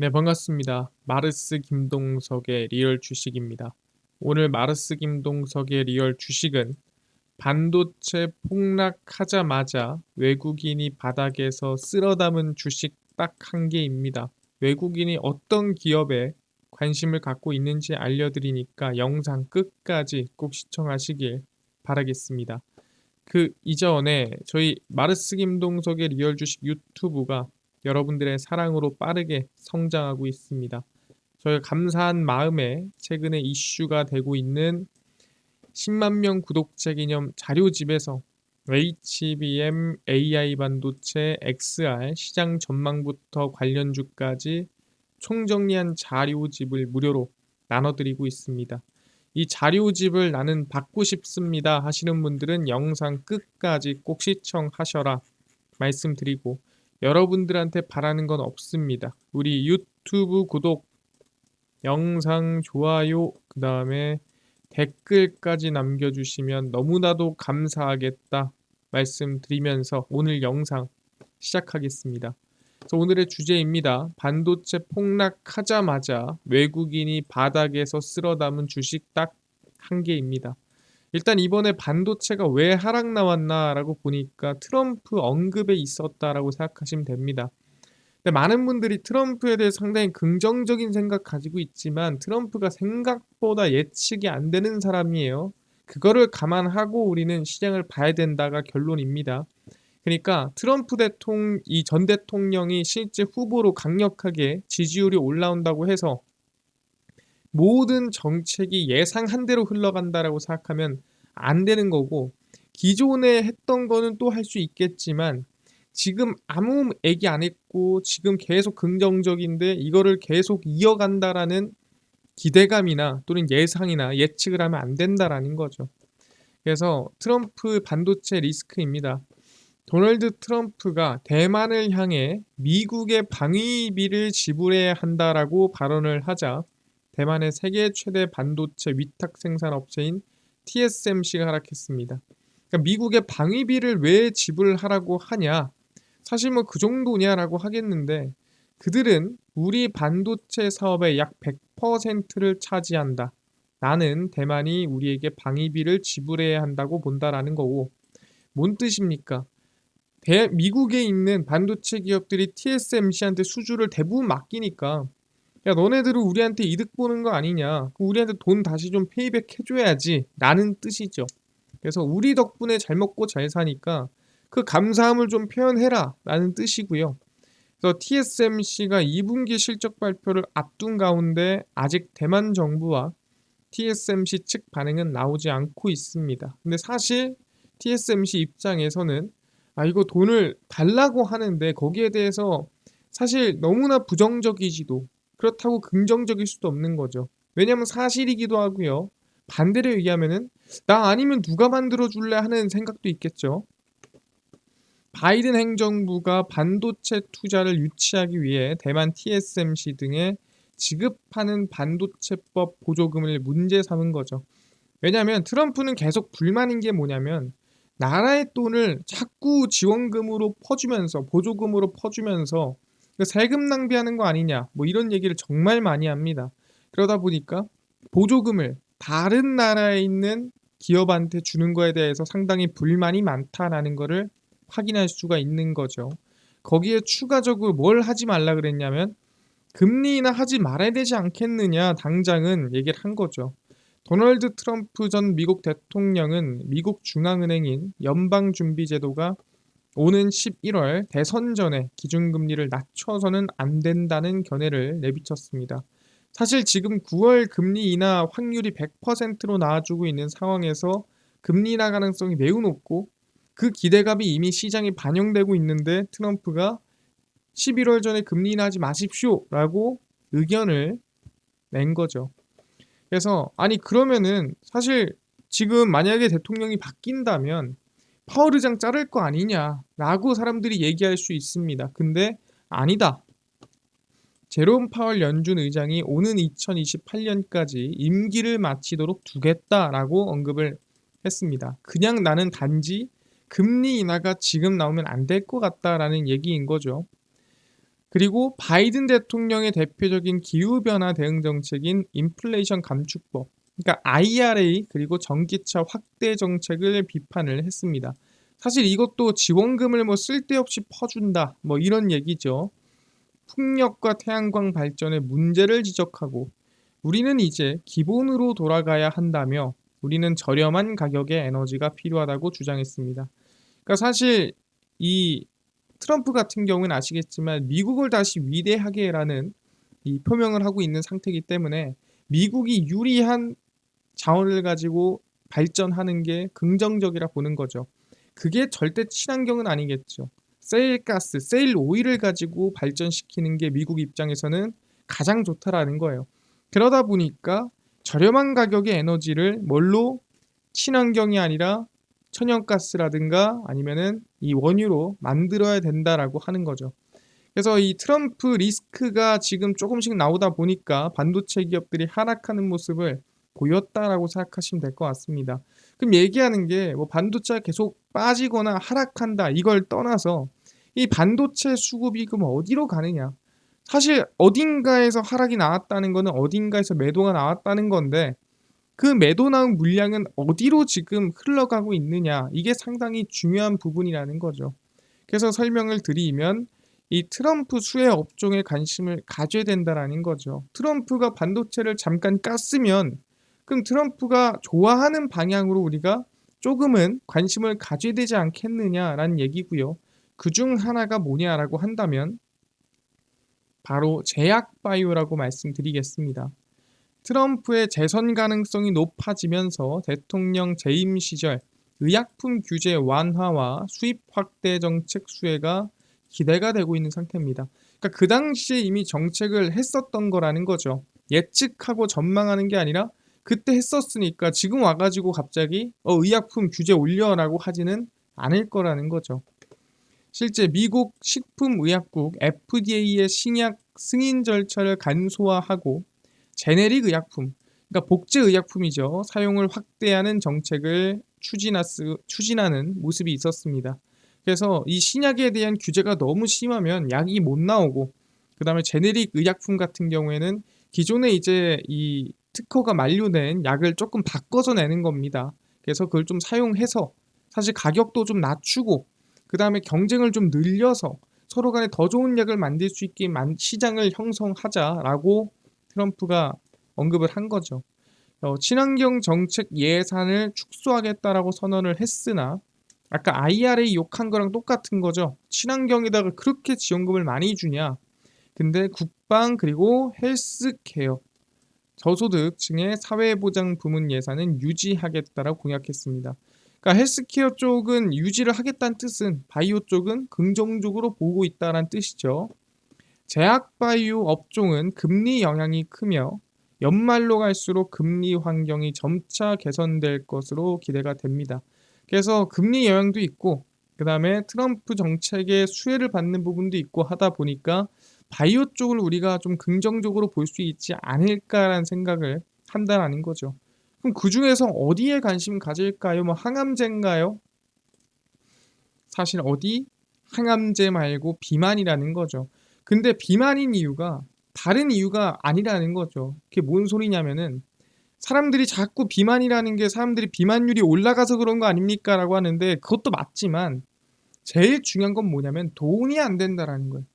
네, 반갑습니다. 마르스 김동석의 리얼 주식입니다. 오늘 마르스 김동석의 리얼 주식은 반도체 폭락하자마자 외국인이 바닥에서 쓸어담은 주식 딱 한 개입니다. 외국인이 어떤 기업에 관심을 갖고 있는지 알려드리니까 영상 끝까지 꼭 시청하시길 바라겠습니다. 그 이전에 저희 마르스 김동석의 리얼 주식 유튜브가 여러분들의 사랑으로 빠르게 성장하고 있습니다. 저희 감사한 마음에 최근에 이슈가 되고 있는 10만 명 구독자 기념 자료집에서 HBM, AI 반도체, XR 시장 전망부터 관련주까지 총정리한 자료집을 무료로 나눠드리고 있습니다. 이 자료집을 나는 받고 싶습니다 하시는 분들은 영상 끝까지 꼭 시청하셔라 말씀드리고, 여러분들한테 바라는 건 없습니다. 우리 유튜브 구독, 영상 좋아요, 그 다음에 댓글까지 남겨주시면 너무나도 감사하겠다 말씀드리면서 오늘 영상 시작하겠습니다. 그래서 오늘의 주제입니다. 반도체 폭락하자마자 외국인이 바닥에서 쓸어담은 주식 딱 한 개입니다. 일단 이번에 반도체가 왜 하락 나왔나라고 보니까 트럼프 언급에 있었다라고 생각하시면 됩니다. 근데 많은 분들이 트럼프에 대해 상당히 긍정적인 생각 가지고 있지만 트럼프가 생각보다 예측이 안 되는 사람이에요. 그거를 감안하고 우리는 시장을 봐야 된다가 결론입니다. 그러니까 트럼프 이 전 대통령이 실제 후보로 강력하게 지지율이 올라온다고 해서 모든 정책이 예상한 대로 흘러간다라고 생각하면 안 되는 거고, 기존에 했던 거는 또 할 수 있겠지만 지금 아무 얘기 안 했고 지금 계속 긍정적인데 이거를 계속 이어간다라는 기대감이나 또는 예상이나 예측을 하면 안 된다라는 거죠. 그래서 트럼프 반도체 리스크입니다. 도널드 트럼프가 대만을 향해 미국의 방위비를 지불해야 한다라고 발언을 하자 대만의 세계 최대 반도체 위탁 생산 업체인 TSMC가 하락했습니다. 그러니까 미국의 방위비를 왜 지불하라고 하냐? 사실 뭐 그 정도냐라고 하겠는데, 그들은 우리 반도체 사업의 약 100%를 차지한다. 나는 대만이 우리에게 방위비를 지불해야 한다고 본다라는 거고, 뭔 뜻입니까? 미국에 있는 반도체 기업들이 TSMC한테 수주를 대부분 맡기니까, 야 너네들은 우리한테 이득 보는 거 아니냐, 우리한테 돈 다시 좀 페이백 해줘야지 라는 뜻이죠. 그래서 우리 덕분에 잘 먹고 잘 사니까 그 감사함을 좀 표현해라 라는 뜻이고요. 그래서 TSMC가 2분기 실적 발표를 앞둔 가운데 아직 대만 정부와 TSMC 측 반응은 나오지 않고 있습니다. 근데 사실 TSMC 입장에서는 이거 돈을 달라고 하는데 거기에 대해서 사실 너무나 부정적이지도, 그렇다고 긍정적일 수도 없는 거죠. 왜냐면 사실이기도 하고요. 반대로 얘기하면은 나 아니면 누가 만들어 줄래 하는 생각도 있겠죠. 바이든 행정부가 반도체 투자를 유치하기 위해 대만 TSMC 등에 지급하는 반도체법 보조금을 문제 삼은 거죠. 왜냐하면 트럼프는 계속 불만인 게 뭐냐면 나라의 돈을 자꾸 지원금으로 퍼주면서 보조금으로 퍼주면서 세금 낭비하는 거 아니냐 뭐 이런 얘기를 정말 많이 합니다. 그러다 보니까 보조금을 다른 나라에 있는 기업한테 주는 거에 대해서 상당히 불만이 많다라는 거를 확인할 수가 있는 거죠. 거기에 추가적으로 뭘 하지 말라 그랬냐면 금리 인하 하지 말아야 되지 않겠느냐 당장은 얘기를 한 거죠. 도널드 트럼프 전 미국 대통령은 미국 중앙은행인 연방준비제도가 오는 11월 대선 전에 기준금리를 낮춰서는 안 된다는 견해를 내비쳤습니다. 사실 지금 9월 금리 인하 확률이 100%로 나와주고 있는 상황에서 금리 인하 가능성이 매우 높고 그 기대감이 이미 시장에 반영되고 있는데 트럼프가 11월 전에 금리 인하하지 마십시오 라고 의견을 낸 거죠. 그래서 아니 그러면은 사실 지금 만약에 대통령이 바뀐다면 파월 의장 자를 거 아니냐라고 사람들이 얘기할 수 있습니다. 근데 아니다. 제롬 파월 연준 의장이 오는 2028년까지 임기를 마치도록 두겠다라고 언급을 했습니다. 그냥 나는 단지 금리 인하가 지금 나오면 안 될 것 같다라는 얘기인 거죠. 그리고 바이든 대통령의 대표적인 기후변화 대응 정책인 인플레이션 감축법, 그러니까 IRA 그리고 전기차 확대 정책을 비판을 했습니다. 사실 이것도 지원금을 뭐 쓸데없이 퍼준다 뭐 이런 얘기죠. 풍력과 태양광 발전의 문제를 지적하고 우리는 이제 기본으로 돌아가야 한다며 우리는 저렴한 가격의 에너지가 필요하다고 주장했습니다. 그러니까 사실 이 트럼프 같은 경우는 아시겠지만 미국을 다시 위대하게라는 이 표명을 하고 있는 상태이기 때문에 미국이 유리한 자원을 가지고 발전하는 게 긍정적이라 보는 거죠. 그게 절대 친환경은 아니겠죠. 세일가스, 세일 오일을 가지고 발전시키는 게 미국 입장에서는 가장 좋다라는 거예요. 그러다 보니까 저렴한 가격의 에너지를 뭘로 친환경이 아니라 천연가스라든가 아니면은 이 원유로 만들어야 된다라고 하는 거죠. 그래서 이 트럼프 리스크가 지금 조금씩 나오다 보니까 반도체 기업들이 하락하는 모습을 보였다라고 생각하시면 될 것 같습니다. 그럼 얘기하는 게 뭐 반도체가 계속 빠지거나 하락한다 이걸 떠나서 이 반도체 수급이 그럼 어디로 가느냐? 사실 어딘가에서 하락이 나왔다는 거는 어딘가에서 매도가 나왔다는 건데 그 매도 나온 물량은 어디로 지금 흘러가고 있느냐 이게 상당히 중요한 부분이라는 거죠. 그래서 설명을 드리면 이 트럼프 수혜 업종에 관심을 가져야 된다라는 거죠. 트럼프가 반도체를 잠깐 깠으면 그럼 트럼프가 좋아하는 방향으로 우리가 조금은 관심을 가져야 되지 않겠느냐라는 얘기고요. 그중 하나가 뭐냐라고 한다면 바로 제약바이오라고 말씀드리겠습니다. 트럼프의 재선 가능성이 높아지면서 대통령 재임 시절 의약품 규제 완화와 수입 확대 정책 수혜가 기대가 되고 있는 상태입니다. 그러니까 그 당시에 이미 정책을 했었던 거라는 거죠. 예측하고 전망하는 게 아니라 그때 했었으니까 지금 와가지고 갑자기 의약품 규제 올려라고 하지는 않을 거라는 거죠. 실제 미국 식품의약국 FDA의 신약 승인 절차를 간소화하고 제네릭 의약품, 그러니까 복제 의약품이죠. 사용을 확대하는 정책을 추진하는 모습이 있었습니다. 그래서 이 신약에 대한 규제가 너무 심하면 약이 못 나오고, 그 다음에 제네릭 의약품 같은 경우에는 기존에 이제 이 특허가 만료된 약을 조금 바꿔서 내는 겁니다. 그래서 그걸 좀 사용해서 사실 가격도 좀 낮추고, 그 다음에 경쟁을 좀 늘려서 서로 간에 더 좋은 약을 만들 수 있게 시장을 형성하자라고 트럼프가 언급을 한 거죠. 친환경 정책 예산을 축소하겠다라고 선언을 했으나 아까 IRA 욕한 거랑 똑같은 거죠. 친환경에다가 그렇게 지원금을 많이 주냐. 근데 국방 그리고 헬스케어 저소득층의 사회보장 부문 예산은 유지하겠다라고 공약했습니다. 그러니까 헬스케어 쪽은 유지를 하겠다는 뜻은 바이오 쪽은 긍정적으로 보고 있다는 뜻이죠. 제약바이오 업종은 금리 영향이 크며 연말로 갈수록 금리 환경이 점차 개선될 것으로 기대가 됩니다. 그래서 금리 영향도 있고 그 다음에 트럼프 정책의 수혜를 받는 부분도 있고 하다 보니까 바이오 쪽을 우리가 좀 긍정적으로 볼 수 있지 않을까라는 생각을 한다는 거죠. 그럼 그 중에서 어디에 관심 가질까요? 뭐 항암제인가요? 사실 어디? 항암제 말고 비만이라는 거죠. 근데 비만인 이유가 다른 이유가 아니라는 거죠. 그게 뭔 소리냐면은 사람들이 자꾸 비만이라는 게 사람들이 비만율이 올라가서 그런 거 아닙니까? 라고 하는데 그것도 맞지만 제일 중요한 건 뭐냐면 돈이 안 된다라는 거예요.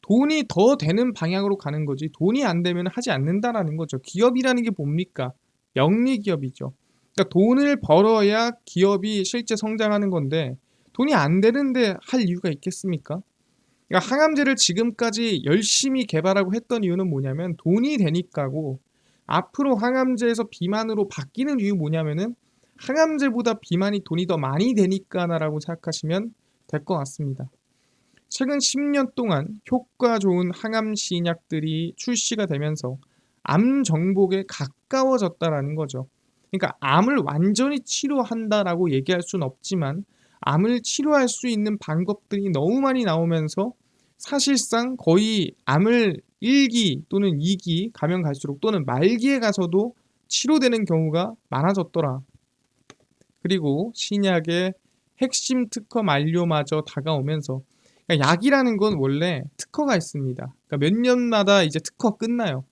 돈이 더 되는 방향으로 가는 거지 돈이 안 되면 하지 않는다라는 거죠. 기업이라는 게 뭡니까? 영리 기업이죠. 그러니까 돈을 벌어야 기업이 실제 성장하는 건데 돈이 안 되는데 할 이유가 있겠습니까? 그러니까 항암제를 지금까지 열심히 개발하고 했던 이유는 뭐냐면 돈이 되니까고 앞으로 항암제에서 비만으로 바뀌는 이유 뭐냐면은 항암제보다 비만이 돈이 더 많이 되니까라고 생각하시면 될 것 같습니다. 최근 10년 동안 효과 좋은 항암 신약들이 출시가 되면서 암 정복에 가까워졌다라는 거죠. 그러니까 암을 완전히 치료한다라고 얘기할 수는 없지만 암을 치료할 수 있는 방법들이 너무 많이 나오면서 사실상 거의 암을 1기 또는 2기 가면 갈수록 또는 말기에 가서도 치료되는 경우가 많아졌더라. 그리고 신약의 핵심 특허 만료마저 다가오면서 그러니까 약이라는 건 원래 특허가 있습니다. 그러니까 몇 년마다 이제 특허 끝나요.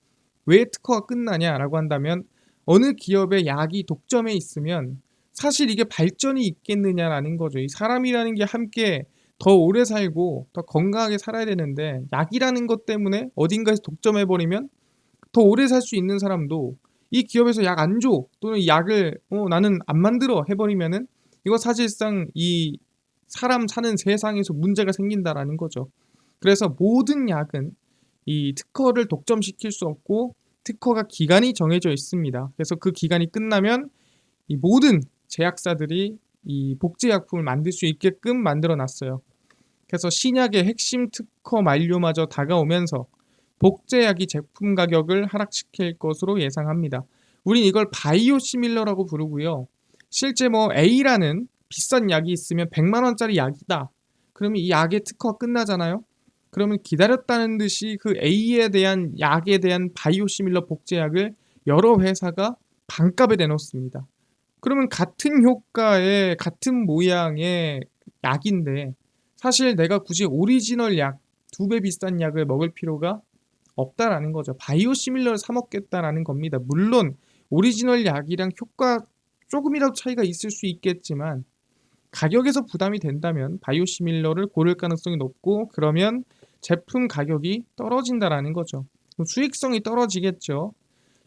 왜 특허가 끝나냐라고 한다면 어느 기업의 약이 독점에 있으면 사실 이게 발전이 있겠느냐라는 거죠. 이 사람이라는 게 함께 더 오래 살고 더 건강하게 살아야 되는데 약이라는 것 때문에 어딘가에서 독점해 버리면 더 오래 살 수 있는 사람도 이 기업에서 약 안 줘 또는 이 약을 나는 안 만들어 해 버리면은 이거 사실상 이 사람 사는 세상에서 문제가 생긴다라는 거죠. 그래서 모든 약은 이 특허를 독점시킬 수 없고 특허가 기간이 정해져 있습니다. 그래서 그 기간이 끝나면 이 모든 제약사들이 이 복제약품을 만들 수 있게끔 만들어 놨어요. 그래서 신약의 핵심 특허 만료마저 다가오면서 복제약이 제품 가격을 하락시킬 것으로 예상합니다. 우린 이걸 바이오 시밀러라고 부르고요. 실제 뭐 A라는 비싼 약이 있으면 100만 원짜리 약이다. 그러면 이 약의 특허가 끝나잖아요. 그러면 기다렸다는 듯이 그 A에 대한 약에 대한 바이오 시밀러 복제약을 여러 회사가 반값에 내놓습니다. 그러면 같은 효과의 같은 모양의 약인데 사실 내가 굳이 오리지널 약, 2배 비싼 약을 먹을 필요가 없다라는 거죠. 바이오 시밀러를 사 먹겠다라는 겁니다. 물론 오리지널 약이랑 효과 조금이라도 차이가 있을 수 있겠지만 가격에서 부담이 된다면 바이오 시밀러를 고를 가능성이 높고 그러면 제품 가격이 떨어진다라는 거죠. 그럼 수익성이 떨어지겠죠.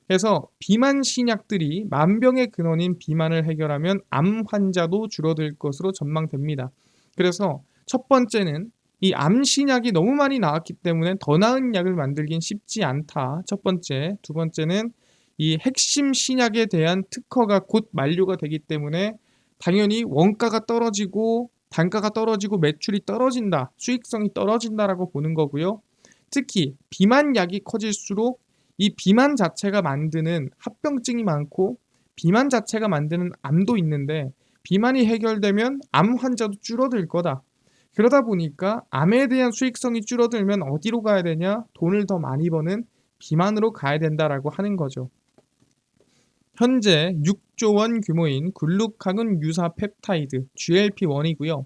그래서 비만 신약들이 만병의 근원인 비만을 해결하면 암 환자도 줄어들 것으로 전망됩니다. 그래서 첫 번째는 이 암 신약이 너무 많이 나왔기 때문에 더 나은 약을 만들긴 쉽지 않다. 첫 번째. 두 번째는 이 핵심 신약에 대한 특허가 곧 만료가 되기 때문에 당연히 원가가 떨어지고 단가가 떨어지고 매출이 떨어진다. 수익성이 떨어진다라고 보는 거고요. 특히 비만 약이 커질수록 이 비만 자체가 만드는 합병증이 많고 비만 자체가 만드는 암도 있는데 비만이 해결되면 암 환자도 줄어들 거다. 그러다 보니까 암에 대한 수익성이 줄어들면 어디로 가야 되냐? 돈을 더 많이 버는 비만으로 가야 된다라고 하는 거죠. 현재 6조 원 규모인 글루카곤 유사 펩타이드 GLP-1이고요.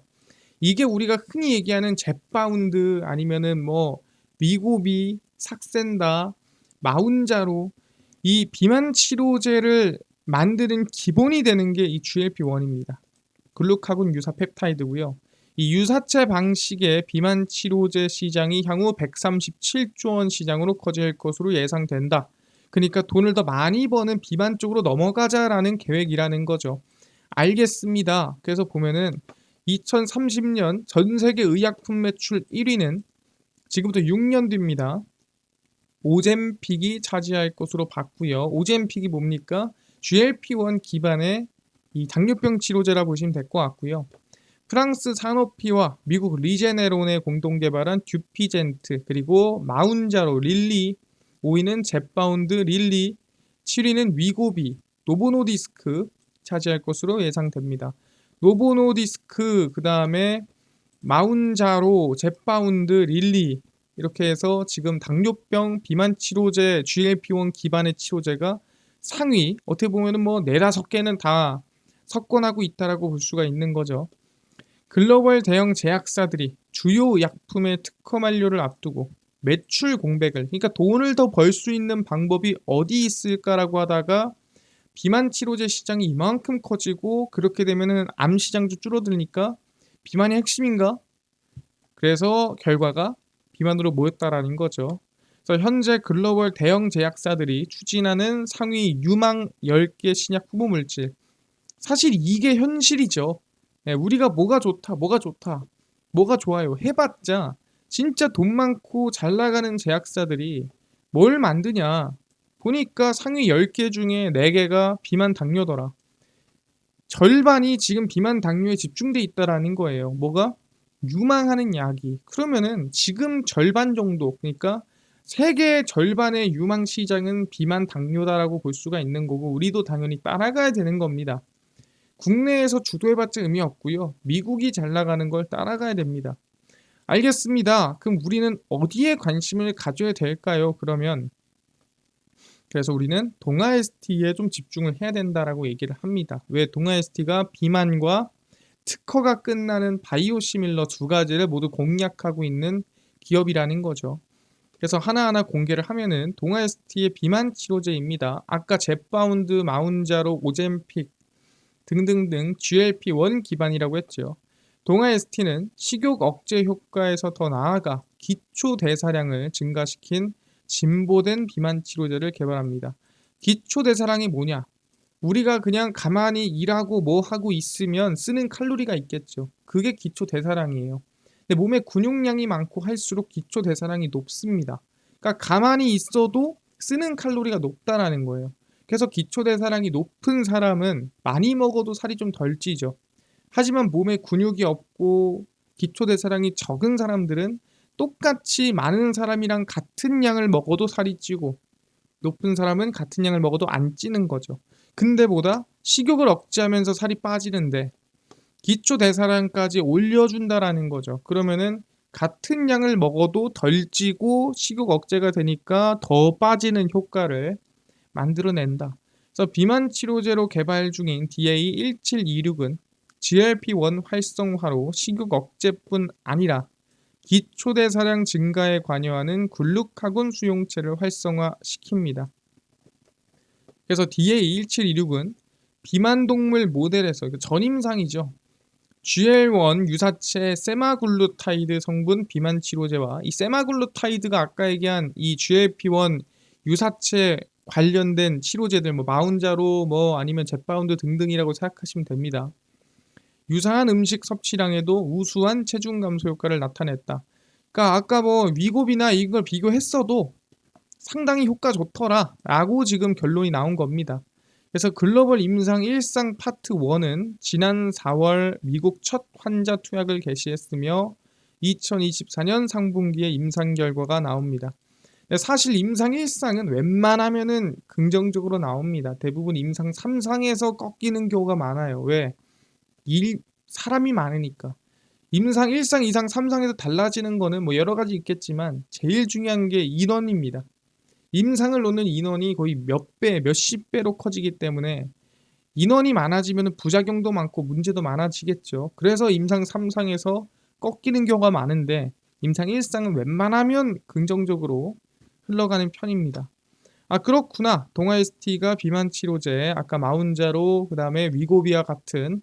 이게 우리가 흔히 얘기하는 젯바운드 아니면은 뭐 위고비, 삭센다, 마운자로 이 비만 치료제를 만드는 기본이 되는 게 이 GLP-1입니다. 글루카곤 유사 펩타이드고요. 이 유사체 방식의 비만 치료제 시장이 향후 137조 원 시장으로 커질 것으로 예상된다. 그러니까 돈을 더 많이 버는 비만 쪽으로 넘어가자라는 계획이라는 거죠. 알겠습니다. 그래서 보면은 2030년 전 세계 의약품 매출 1위는 지금부터 6년 뒤입니다. 오젬픽이 차지할 것으로 봤고요. 오젬픽이 뭡니까? GLP-1 기반의 이 당뇨병 치료제라 보시면 될 것 같고요. 프랑스 사노피와 미국 리제네론의 공동 개발한 듀피젠트 그리고 마운자로 릴리 5위는 젯바운드 릴리 7위는 위고비 노보노디스크 차지할 것으로 예상됩니다. 노보노디스크 그 다음에 마운자로 젯바운드 릴리 이렇게 해서 지금 당뇨병 비만 치료제 GLP-1 기반의 치료제가 상위 어떻게 보면은 뭐 네다섯 개는 다 석권하고 있다라고 볼 수가 있는 거죠. 글로벌 대형 제약사들이 주요 약품의 특허 만료를 앞두고 매출 공백을 그러니까 돈을 더 벌 수 있는 방법이 어디 있을까라고 하다가 비만 치료제 시장이 이만큼 커지고 그렇게 되면은 암 시장도 줄어드니까 비만이 핵심인가? 그래서 결과가 비만으로 모였다라는 거죠. 그래서 현재 글로벌 대형 제약사들이 추진하는 상위 유망 10개 신약 후보 물질 사실 이게 현실이죠. 예, 우리가 뭐가 좋다, 뭐가 좋다, 뭐가 좋아요 해봤자 진짜 돈 많고 잘 나가는 제약사들이 뭘 만드냐 보니까 상위 10개 중에 4개가 비만 당뇨더라. 절반이 지금 비만 당뇨에 집중돼 있다라는 거예요. 뭐가? 유망하는 약이. 그러면은 지금 절반 정도, 그러니까 세계 절반의 유망 시장은 비만 당뇨다라고 볼 수가 있는 거고 우리도 당연히 따라가야 되는 겁니다. 국내에서 주도해봤자 의미 없고요. 미국이 잘 나가는 걸 따라가야 됩니다. 알겠습니다. 그럼 우리는 어디에 관심을 가져야 될까요? 그러면 그래서 우리는 동아 ST에 좀 집중을 해야 된다라고 얘기를 합니다. 왜 동아 ST가 비만과 특허가 끝나는 바이오시밀러 두 가지를 모두 공략하고 있는 기업이라는 거죠. 그래서 하나하나 공개를 하면은 동아에스티의 비만 치료제입니다. 아까 젯바운드, 마운자로, 오젬픽 등등등 GLP-1 기반이라고 했죠. 동아에스티는 식욕 억제 효과에서 더 나아가 기초 대사량을 증가시킨 진보된 비만 치료제를 개발합니다. 기초 대사량이 뭐냐? 우리가 그냥 가만히 일하고 뭐 하고 있으면 쓰는 칼로리가 있겠죠. 그게 기초 대사량이에요. 근데 몸에 근육량이 많고 할수록 기초 대사량이 높습니다. 그러니까 가만히 있어도 쓰는 칼로리가 높다라는 거예요. 그래서 기초 대사량이 높은 사람은 많이 먹어도 살이 좀 덜 찌죠. 하지만 몸에 근육이 없고 기초 대사량이 적은 사람들은 똑같이 많은 사람이랑 같은 양을 먹어도 살이 찌고 높은 사람은 같은 양을 먹어도 안 찌는 거죠. 근데 보다 식욕을 억제하면서 살이 빠지는데 기초 대사량까지 올려준다라는 거죠. 그러면은 같은 양을 먹어도 덜 찌고 식욕 억제가 되니까 더 빠지는 효과를 만들어낸다. 그래서 비만 치료제로 개발 중인 DA1726은 GLP-1 활성화로 식욕 억제뿐 아니라 기초 대사량 증가에 관여하는 글루카곤 수용체를 활성화시킵니다. 그래서 DA1726은 비만 동물 모델에서 전임상이죠. GL1 유사체 세마글루타이드 성분 비만 치료제와 이 세마글루타이드가 아까 얘기한 이 GLP-1 유사체 관련된 치료제들 뭐 마운자로 뭐 아니면 젯바운드 등등이라고 생각하시면 됩니다. 유사한 음식 섭취량에도 우수한 체중 감소 효과를 나타냈다. 그러니까 아까 뭐 위고비나 이걸 비교했어도 상당히 효과 좋더라 라고 지금 결론이 나온 겁니다. 그래서 글로벌 임상 1상 파트 1은 지난 4월 미국 첫 환자 투약을 개시했으며 2024년 상분기에 임상 결과가 나옵니다. 사실 임상 1상은 웬만하면은 긍정적으로 나옵니다. 대부분 임상 3상에서 꺾이는 경우가 많아요. 왜? 사람이 많으니까. 임상 1상, 2상, 3상에서 달라지는 거는 뭐 여러 가지 있겠지만 제일 중요한 게 인원입니다. 임상을 놓는 인원이 거의 몇 배, 몇십 배로 커지기 때문에 인원이 많아지면 부작용도 많고 문제도 많아지겠죠. 그래서 임상 3상에서 꺾이는 경우가 많은데 임상 1상은 웬만하면 긍정적으로 흘러가는 편입니다. 아 그렇구나. 동아에스티가 비만 치료제, 아까 마운자로, 그 다음에 위고비와 같은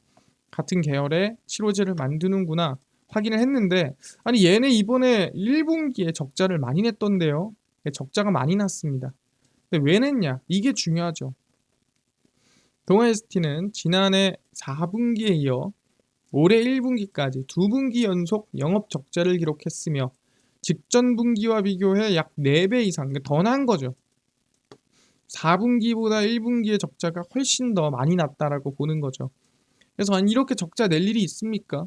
계열의 치료제를 만드는구나 확인을 했는데 아니 얘네 이번에 1분기에 적자를 많이 냈던데요. 적자가 많이 났습니다. 근데 왜 냈냐? 이게 중요하죠. 동아에스티는 지난해 4분기에 이어 올해 1분기까지 2분기 연속 영업 적자를 기록했으며 직전 분기와 비교해 약 4배 이상 더 난 거죠. 4분기보다 1분기의 적자가 훨씬 더 많이 났다라고 보는 거죠. 그래서 이렇게 적자 낼 일이 있습니까?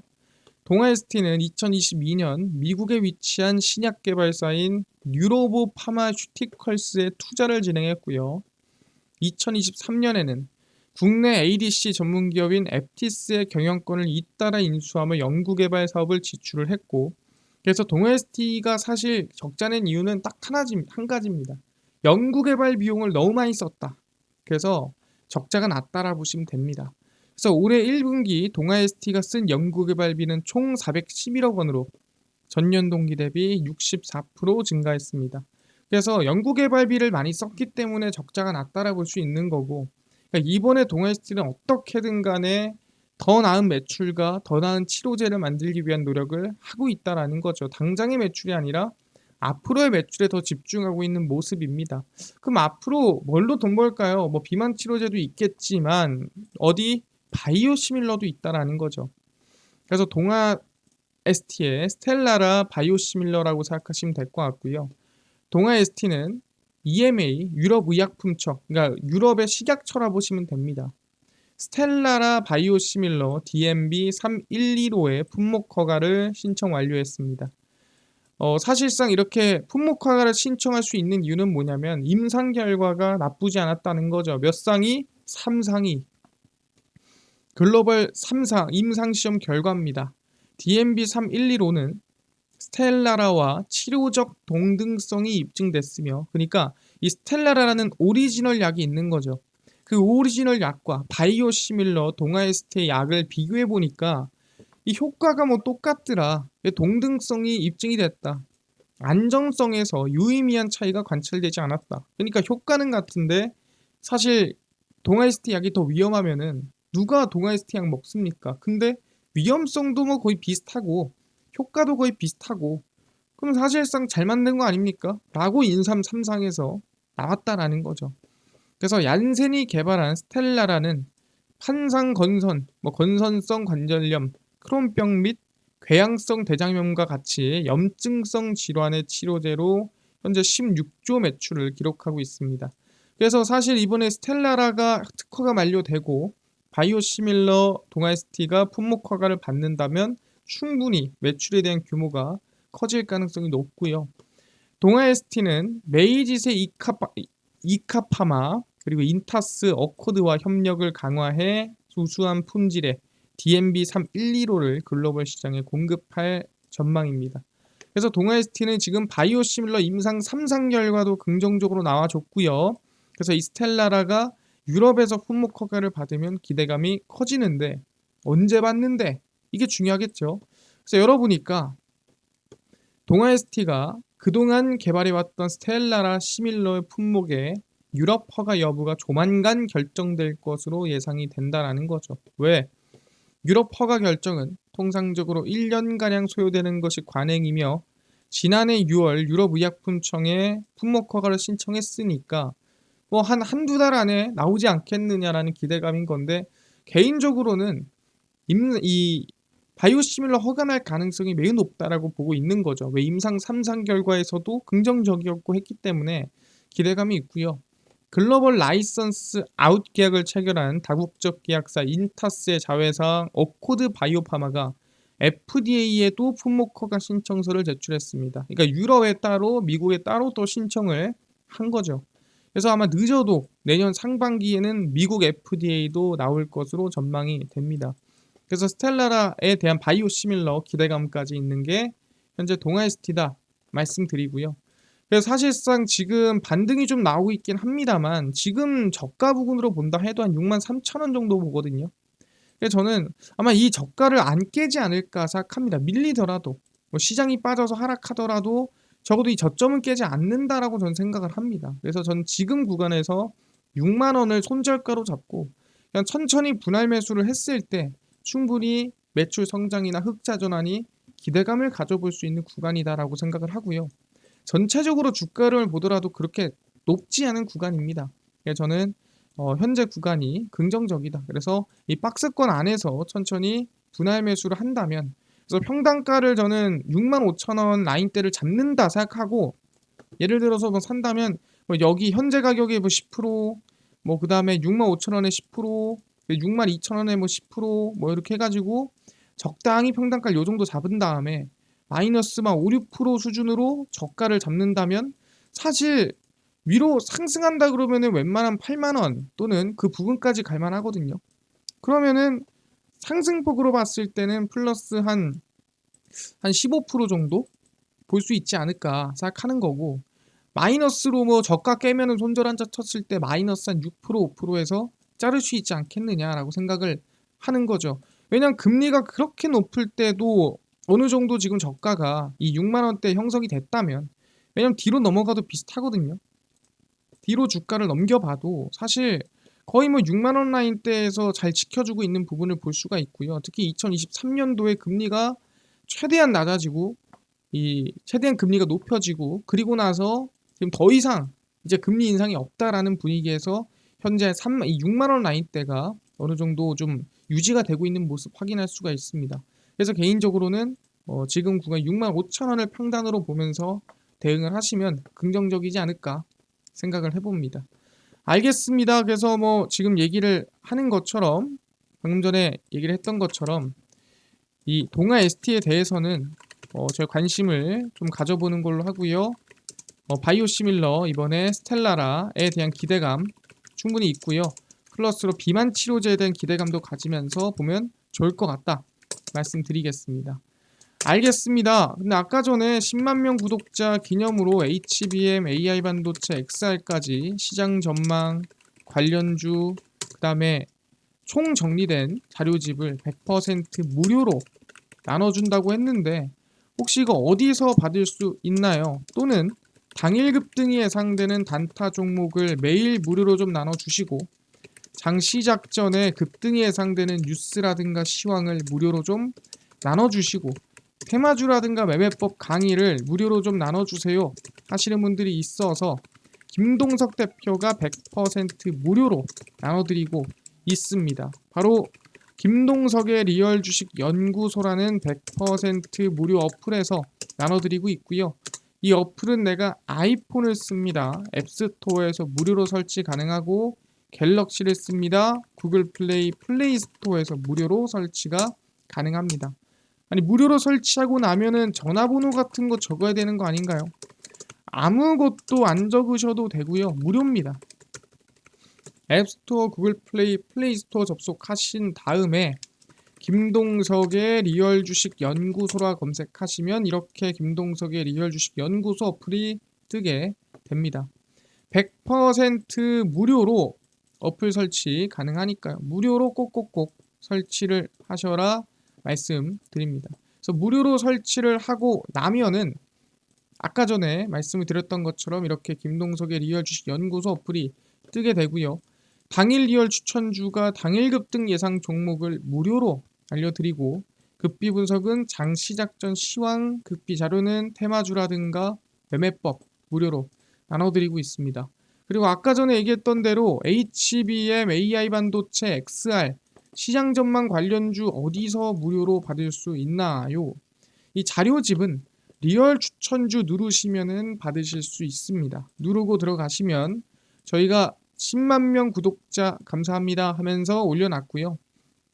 동아에스티는 2022년 미국에 위치한 신약 개발사인 뉴로보 파마슈티컬스에 투자를 진행했고요. 2023년에는 국내 ADC 전문기업인 앱티스의 경영권을 잇따라 인수하며 연구개발 사업을 지출을 했고 그래서 동아에스티가 사실 적자 낸 이유는 딱 한 가지입니다. 연구개발 비용을 너무 많이 썼다. 그래서 적자가 났다라 보시면 됩니다. 그래서 올해 1분기 동아에스티가 쓴 연구개발비는 총 411억 원으로 전년 동기 대비 64% 증가했습니다. 그래서 연구개발비를 많이 썼기 때문에 적자가 났다라 볼 수 있는 거고 그러니까 이번에 동아에스티는 어떻게든 간에 더 나은 매출과 더 나은 치료제를 만들기 위한 노력을 하고 있다라는 거죠. 당장의 매출이 아니라 앞으로의 매출에 더 집중하고 있는 모습입니다. 그럼 앞으로 뭘로 돈 벌까요? 뭐 비만 치료제도 있겠지만 어디 바이오시밀러도 있다라는 거죠. 그래서 동아에스티의 스텔라라 바이오시밀러라고 생각하시면 될 것 같고요. 동아에스티는 EMA 유럽의약품처, 그러니까 유럽의 식약처라 보시면 됩니다. 스텔라라 바이오시밀러 DMB 3115의 품목 허가를 신청 완료했습니다. 사실상 이렇게 품목 허가를 신청할 수 있는 이유는 뭐냐면 임상 결과가 나쁘지 않았다는 거죠. 몇 상이? 3상이. 글로벌 3상 임상시험 결과입니다. DMB 3115는 스텔라라와 치료적 동등성이 입증됐으며 그러니까 이 스텔라라라는 오리지널 약이 있는 거죠. 그 오리지널 약과 바이오시밀러 동아에스테의 약을 비교해 보니까 이 효과가 뭐 똑같더라. 동등성이 입증이 됐다. 안정성에서 유의미한 차이가 관찰되지 않았다. 그러니까 효과는 같은데 사실 동아에스티 약이 더 위험하면은 누가 동아에스티 약 먹습니까? 근데 위험성도 뭐 거의 비슷하고 효과도 거의 비슷하고 그럼 사실상 잘 만든 거 아닙니까? 라고 인삼 3상에서 나왔다라는 거죠. 그래서 얀센이 개발한 스텔라라는 판상 건선, 뭐 건선성 관절염, 크론병 및 궤양성 대장염과 같이 염증성 질환의 치료제로 현재 16조 매출을 기록하고 있습니다. 그래서 사실 이번에 스텔라라가 특허가 만료되고 바이오시밀러 동아에스티가 품목 허가를 받는다면 충분히 매출에 대한 규모가 커질 가능성이 높고요. 동아에스티는 메이지세 이카파마 그리고 인타스 어코드와 협력을 강화해 우수한 품질의 DMB312호를 글로벌 시장에 공급할 전망입니다. 그래서 동아에스티는 지금 바이오시밀러 임상 3상 결과도 긍정적으로 나와줬고요. 그래서 이 스텔라라가 유럽에서 품목 허가를 받으면 기대감이 커지는데 언제 받는데 이게 중요하겠죠. 그래서 열어보니까 동아에스티가 그동안 개발해왔던 스텔라라 시밀러의 품목의 유럽 허가 여부가 조만간 결정될 것으로 예상이 된다라는 거죠. 왜? 유럽 허가 결정은 통상적으로 1년가량 소요되는 것이 관행이며 지난해 6월 유럽의약품청에 품목 허가를 신청했으니까 뭐 한두 달 안에 나오지 않겠느냐라는 기대감인 건데 개인적으로는 이 바이오시밀러 허가날 가능성이 매우 높다라고 보고 있는 거죠. 왜 임상 3상 결과에서도 긍정적이었고 했기 때문에 기대감이 있고요. 글로벌 라이선스 아웃 계약을 체결한 다국적 계약사 인타스의 자회사 어코드 바이오파마가 FDA에도 품목 허가 신청서를 제출했습니다. 그러니까 유럽에 따로 미국에 따로 또 신청을 한 거죠. 그래서 아마 늦어도 내년 상반기에는 미국 FDA도 나올 것으로 전망이 됩니다. 그래서 스텔라라에 대한 바이오시밀러 기대감까지 있는 게 현재 동아에스티다 말씀드리고요. 그래서 사실상 지금 반등이 좀 나오고 있긴 합니다만 지금 저가 부근으로 본다 해도 한 63,000원 정도 보거든요. 그래서 저는 아마 이 저가를 안 깨지 않을까 생각합니다. 밀리더라도 뭐 시장이 빠져서 하락하더라도 적어도 이 저점은 깨지 않는다라고 저는 생각을 합니다. 그래서 저는 지금 구간에서 6만 원을 손절가로 잡고 그냥 천천히 분할 매수를 했을 때 충분히 매출 성장이나 흑자 전환이 기대감을 가져볼 수 있는 구간이다라고 생각을 하고요. 전체적으로 주가를 보더라도 그렇게 높지 않은 구간입니다. 그래서 저는 현재 구간이 긍정적이다. 그래서 이 박스권 안에서 천천히 분할 매수를 한다면 그래서 평단가를 저는 65,000원 라인대를 잡는다 생각하고 예를 들어서 뭐 산다면 뭐 여기 현재 가격의 뭐 10%뭐 그다음에 65,000원에 10% 62,000원에 뭐 10%뭐 이렇게 해가지고 적당히 평단가를 요 정도 잡은 다음에 마이너스 막 5, 6% 수준으로 저가를 잡는다면 사실 위로 상승한다 그러면은 웬만한 8만 원 또는 그 부근까지 갈 만하거든요. 그러면은 상승폭으로 봤을 때는 플러스 한 15% 정도 볼 수 있지 않을까 생각하는 거고 마이너스로 뭐 저가 깨면은 손절 한자 쳤을 때 마이너스 한 6% 5%에서 자를 수 있지 않겠느냐라고 생각을 하는 거죠. 왜냐면 금리가 그렇게 높을 때도 어느 정도 지금 저가가 이 6만 원대 형성이 됐다면 왜냐면 뒤로 넘어가도 비슷하거든요. 뒤로 주가를 넘겨봐도 사실 거의 뭐 6만 원 라인대에서 잘 지켜주고 있는 부분을 볼 수가 있고요. 특히 2023년도에 금리가 최대한 낮아지고 이 최대한 금리가 높여지고 그리고 나서 지금 더 이상 이제 금리 인상이 없다라는 분위기에서 현재 6만 원 라인대가 어느 정도 좀 유지가 되고 있는 모습 확인할 수가 있습니다. 그래서 개인적으로는 지금 구간 6만 5천 원을 평단으로 보면서 대응을 하시면 긍정적이지 않을까 생각을 해봅니다. 알겠습니다. 그래서 뭐 지금 얘기를 하는 것처럼 방금 전에 얘기를 했던 것처럼 이 동아 ST에 대해서는 저희 관심을 좀 가져보는 걸로 하고요. 바이오시밀러 이번에 스텔라라에 대한 기대감 충분히 있고요. 플러스로 비만 치료제에 대한 기대감도 가지면서 보면 좋을 것 같다 말씀드리겠습니다. 알겠습니다. 근데 아까 전에 10만 명 구독자 기념으로 HBM, AI 반도체, XR까지 시장 전망, 관련주, 그 다음에 총 정리된 자료집을 100% 무료로 나눠준다고 했는데 혹시 이거 어디서 받을 수 있나요? 또는 당일 급등이 예상되는 단타 종목을 매일 무료로 좀 나눠주시고 장 시작 전에 급등이 예상되는 뉴스라든가 시황을 무료로 좀 나눠주시고 테마주라든가 매매법 강의를 무료로 좀 나눠주세요 하시는 분들이 있어서 김동석 대표가 100% 무료로 나눠드리고 있습니다. 바로 김동석의 리얼 주식 연구소라는 100% 무료 어플에서 나눠드리고 있고요. 이 어플은 내가 아이폰을 씁니다. 앱스토어에서 무료로 설치 가능하고 갤럭시를 씁니다. 구글 플레이, 플레이 스토어에서 무료로 설치가 가능합니다. 아니 무료로 설치하고 나면은 전화번호 같은 거 적어야 되는 거 아닌가요? 아무것도 안 적으셔도 되고요. 무료입니다. 앱스토어, 구글 플레이, 플레이 스토어 접속하신 다음에 김동석의 리얼 주식 연구소라 검색하시면 이렇게 김동석의 리얼 주식 연구소 어플이 뜨게 됩니다. 100% 무료로 어플 설치 가능하니까요. 무료로 꼭꼭꼭 설치를 하셔라 말씀드립니다. 그래서 무료로 설치를 하고 나면은 아까 전에 말씀을 드렸던 것처럼 이렇게 김동석의 리얼 주식 연구소 어플이 뜨게 되고요. 당일 리얼 추천주가 당일 급등 예상 종목을 무료로 알려드리고 급비 분석은 장 시작 전 시황, 급비 자료는 테마주라든가 매매법 무료로 나눠드리고 있습니다. 그리고 아까 전에 얘기했던 대로 HBM, AI 반도체, XR 시장 전망 관련주 어디서 무료로 받을 수 있나요? 이 자료집은 리얼 추천주 누르시면은 받으실 수 있습니다. 누르고 들어가시면 저희가 10만 명 구독자 감사합니다 하면서 올려놨고요.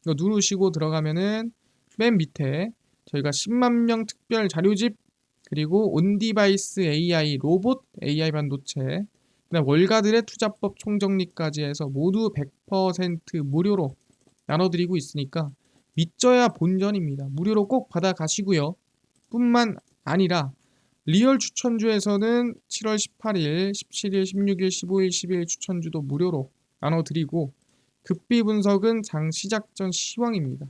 이거 누르시고 들어가면은 맨 밑에 저희가 10만 명 특별 자료집 그리고 온디바이스 AI 로봇 AI 반도체 그다음 월가들의 투자법 총정리까지 해서 모두 100% 무료로 나눠드리고 있으니까 믿져야 본전입니다. 무료로 꼭 받아가시고요. 뿐만 아니라 리얼 추천주에서는 7월 18일, 17일, 16일, 15일, 12일 추천주도 무료로 나눠드리고 급비 분석은 장 시작 전 시황입니다.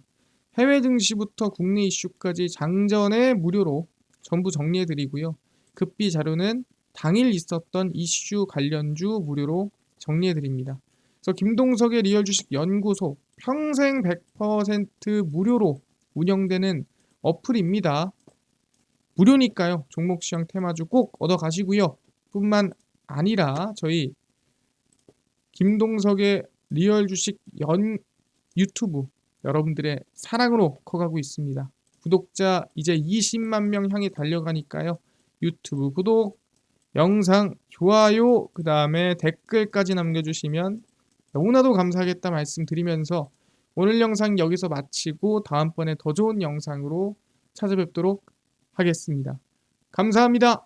해외 증시부터 국내 이슈까지 장전에 무료로 전부 정리해드리고요. 급비 자료는 당일 있었던 이슈 관련주 무료로 정리해드립니다. 그래서 김동석의 리얼 주식 연구소 평생 100% 무료로 운영되는 어플입니다. 무료니까요. 종목 시황 테마주 꼭 얻어 가시고요. 뿐만 아니라 저희 김동석의 리얼 주식 유튜브 여러분들의 사랑으로 커가고 있습니다. 구독자 이제 20만 명 향해 달려가니까요. 유튜브 구독, 영상 좋아요, 그 다음에 댓글까지 남겨주시면 너무나도 감사하겠다 말씀드리면서 오늘 영상 여기서 마치고 다음번에 더 좋은 영상으로 찾아뵙도록 하겠습니다. 감사합니다.